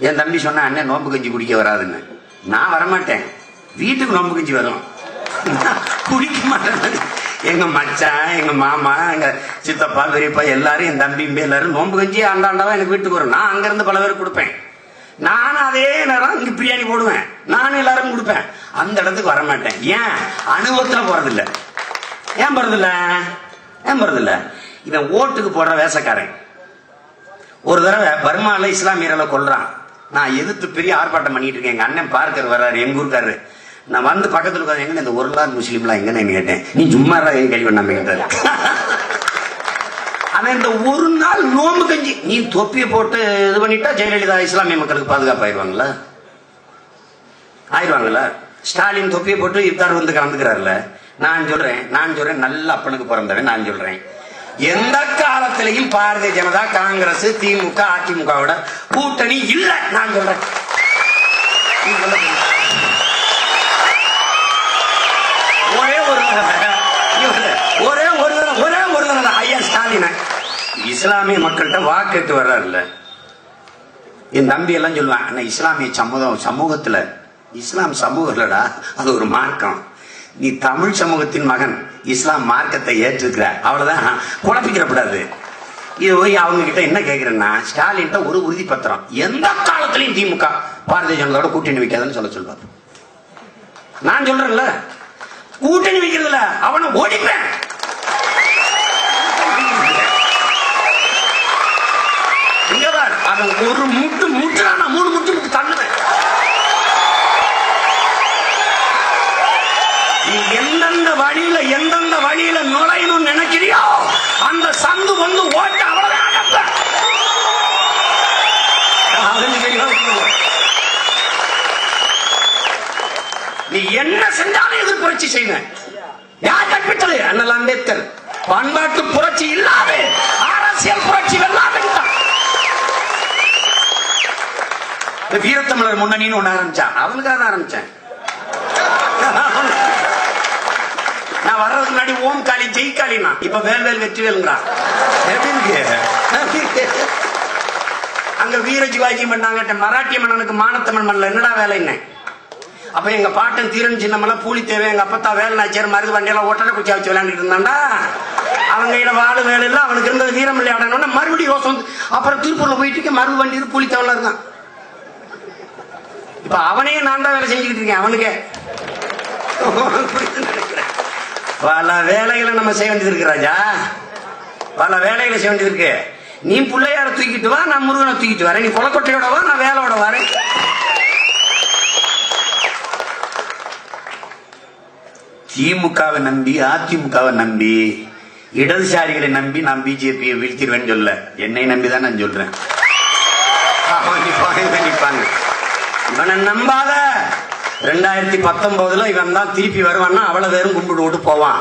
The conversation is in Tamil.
என் தம்பி சொன்ன அண்ணன் நோம்பு கஞ்சி குடிக்க வராதுன்னு. நான் வரமாட்டேன், வீட்டுக்கு நோம்பு கஞ்சி வரும், குடிக்க மாட்டேன். எங்க மச்சான், எங்க மாமா, எங்க சித்தப்பா, பெரியப்பா எல்லாரும், என் தம்பி எல்லாரும் நோம்பு கஞ்சி ஆண்டாண்டாவா எனக்கு வீட்டுக்கு வரும். நான் அங்க இருந்து பல பேருக்கு கொடுப்பேன். நானும் அதே நேரம் இங்க பிரியாணி போடுவேன், நானும் எல்லாரும் கொடுப்பேன். அந்த இடத்துக்கு வரமாட்டேன். ஏன்? அனுபவத்துல போறதில்ல. ஏன் போறதில்ல? இவன் ஓட்டுக்கு போடுற வேசக்காரன். ஒரு தடவை பர்மால இஸ்லாமியர்களை கொல்றான். நான் எதிர்த்து பெரிய ஆர்ப்பாட்டம் பண்ணிட்டு இருக்கேன். எங்க அண்ணன் பார்க்கர் வர்றாரு, எங்க ஊருக்காரு. நான் வந்து பக்கத்துல உட்காந்து, எங்க இந்த ஒரு நாள் முஸ்லீம்லாம் எங்கன்னு கேட்டேன். நீ சும்மா கேள்வி பண்ணாம கேட்டாரு. ஆனா இந்த ஒரு நாள் நோம்பு கஞ்சி நீ தொப்பியை போட்டு இது பண்ணிட்டா ஜெயலலிதா இஸ்லாமிய மக்களுக்கு பாதுகாப்பு ஆயிடுவாங்கல்ல. ஸ்டாலின் தொப்பியை போட்டு இஃப்தார் வந்து கலந்துக்கிறாருல. நான் சொல்றேன் நல்ல அப்பனுக்கு பிறந்தவன். நான் சொல்றேன், எந்த காலத்திலையும் பாரதிய ஜனதா, காங்கிரஸ், திமுக, அதிமுகவோட கூட்டணி இல்ல. நான் சொல்றேன், ஒரே ஒரு ஐயா ஸ்டாலின் இஸ்லாமிய மக்கள்கிட்ட வாக்கெட்டு வர்றாருல்ல. என் தம்பி எல்லாம் சொல்லுவான், ஆனா இஸ்லாமிய சமூகத்துல இஸ்லாம் சமூகம் இல்லடா, அது ஒரு மார்க்கம். நீ தமிழ் சமூகத்தின் மகன், இஸ்லாம் மார்க்கத்தை ஏற்றுக்கிற, அவ்வளவுதான், குழப்பிக்கிறப்படாது. இது போய் அவங்க கிட்ட என்ன கேட்கிறேன்னா, ஸ்டாலின் ஒரு உறுதி பத்திரம், எந்த காலத்திலையும் திமுக பாரதிய ஜனதாவோட கூட்டணி வைக்காதுன்னு சொல்லுவார். நான் சொல்றேன்ல, கூட்டணி வைக்கிறதுல அவனை ஓடிப்பேன். அவன் ஒரு முட்டுனா நான் 3 முட்டு தள்ளுவேன். நீ எந்தெந்த வழியில நுழையணும்னு நினைக்கிறியோ அந்த சந்து வந்து ஓட்ட அவ்வளவுதான். நீ என்ன செஞ்சாலும் எதிர் புரட்சி செய்வேன். யார் கற்பித்தது? அண்ணல் அம்பேத்கர். பண்பாட்டு புரட்சி இல்லாத அரசியல் புரட்சி வெல்லாத வீரத்தமிழர் முன்னணின்னு ஒண்ணு ஆரம்பிச்சான். அவனுக்காக தான் ஆரம்பிச்சேன். நான் வர்றதுக்கு முன்னாடி ஓம் காளி ஜெய் காளினா, இப்ப வேல்வேல் வெற்றிவேல்ங்கிறான். அங்க வீர சிவாஜி பண்ணாங்க. மராட்டிய மன்னனுக்கு மானத்தமிழ் மன்னல என்னடா வேலை என்ன? அப்ப எங்க பாட்டன் தீரன் சின்னமெல்லாம் பூலி தேவை, எங்க அப்பத்தா வேலநாச்சியார் மருது வண்டியெல்லாம் ஒட்டடை குச்சி வச்சு விளையாண்டுட்டு இருந்தாண்டா. அவங்க கையில வாழு வேலை இல்ல, அவனுக்கு இருந்தது வீரம் விளையாடணும்னா மறுபடியும் யோசனை. அப்புறம் திருப்பூர்ல போயிட்டு மருது வண்டி பூலி தேவலாம் இருக்கான். இப்ப அவனையே நான் தான் வேலை செஞ்சுக்கிட்டு இருக்கேன். அவனுக்கு பல வேலைகளை நம்ம செய்ய வேண்டியது இருக்கு ராஜா, பல வேலைகளை செய்ய வேண்டியது இருக்கு. நீ பிள்ளையார தூக்கிட்டு வா, நான் முருகனை தூக்கிட்டு வரேன். நீ கொலக்கொட்டையோட வா, நான் வேலையோட வரேன். திமுகவை நம்பி, அதிமுகவை நம்பி, இடதுசாரிகளை நம்பி நான் பிஜேபியை வீழ்த்திடுவேன்னு சொல்ல, என்னை நம்பிதான் நான் சொல்றேன். நிப்பாங்க. இவனை நம்பாத. 2019 இவன் தான் திருப்பி வருவான்னா அவ்வளவு பேரும் கும்பிட்டு போவான்.